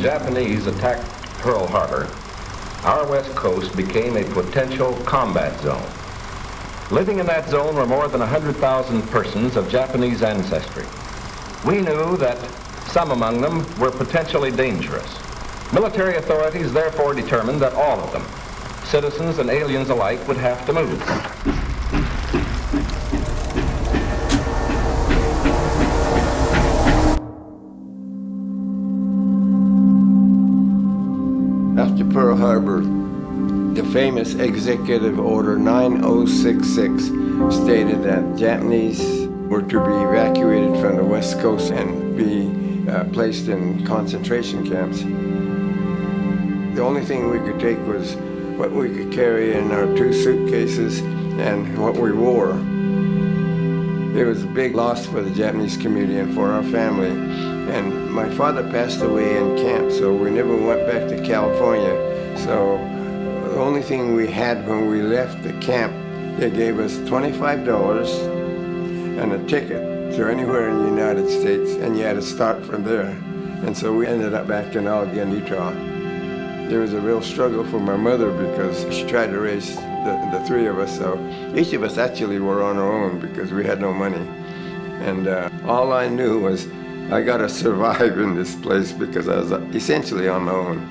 Japanese attacked Pearl Harbor, our west coast became a potential combat zone. Living in that zone were more than 100,000 persons of Japanese ancestry. We knew that some among them were potentially dangerous. Military authorities therefore determined that all of them, citizens and aliens alike, would have to move. After Pearl Harbor, the famous Executive Order 9066 stated that Japanese were to be evacuated from the West Coast and be placed in concentration camps. The only thing we could take was what we could carry in our 2 suitcases and what we wore. It was a big loss for the Japanese community and for our family. And my father passed away in camp, so we never went back to California. So the only thing we had when we left the camp, they gave us $25 and a ticket to anywhere in the United States, and you had to start from there. And so we ended up back in Ogden, Utah. There was a real struggle for my mother because she tried to raise the 3 of us, so each of us actually were on our own because we had no money. And all I knew was I gotta survive in this place because I was essentially on my own.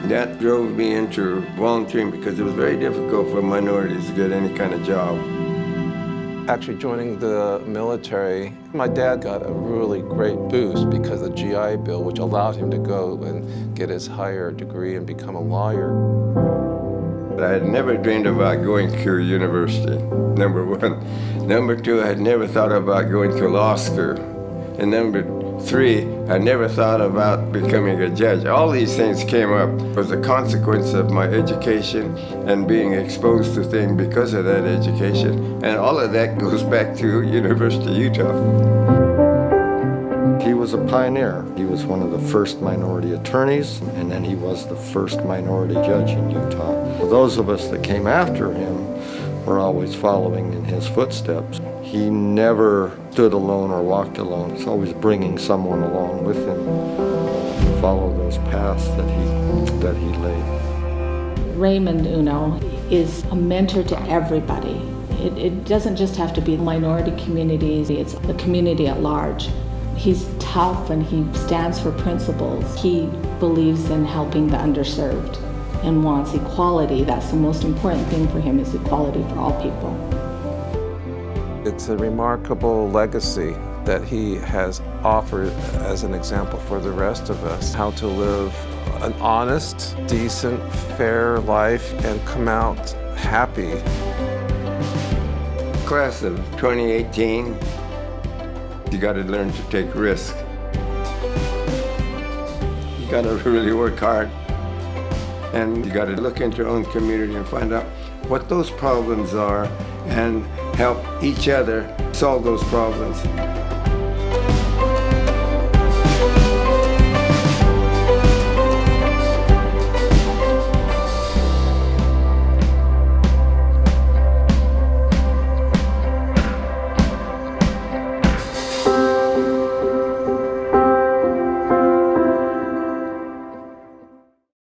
That drove me into volunteering because it was very difficult for minorities to get any kind of job. Actually joining the military, my dad got a really great boost because of the GI Bill, which allowed him to go and get his higher degree and become a lawyer. I had never dreamed about going to university, number 1. Number 2, I had never thought about going to law school. And number 3, I never thought about becoming a judge. All these things came up as a consequence of my education and being exposed to things because of that education. And all of that goes back to University of Utah. He was a pioneer. He was one of the first minority attorneys, and then he was the first minority judge in Utah. Those of us that came after him were always following in his footsteps. He never stood alone or walked alone. He's always bringing someone along with him to follow those paths that he laid. Raymond, is a mentor to everybody. It doesn't just have to be minority communities, it's the community at large. He's tough and he stands for principles. He believes in helping the underserved and wants equality. That's the most important thing for him, is equality for all people. It's a remarkable legacy that he has offered as an example for the rest of us, how to live an honest, decent, fair life and come out happy. Class of 2018, you got to learn to take risks. You got to really work hard, and you got to look into your own community and find out what those problems are and help each other solve those problems.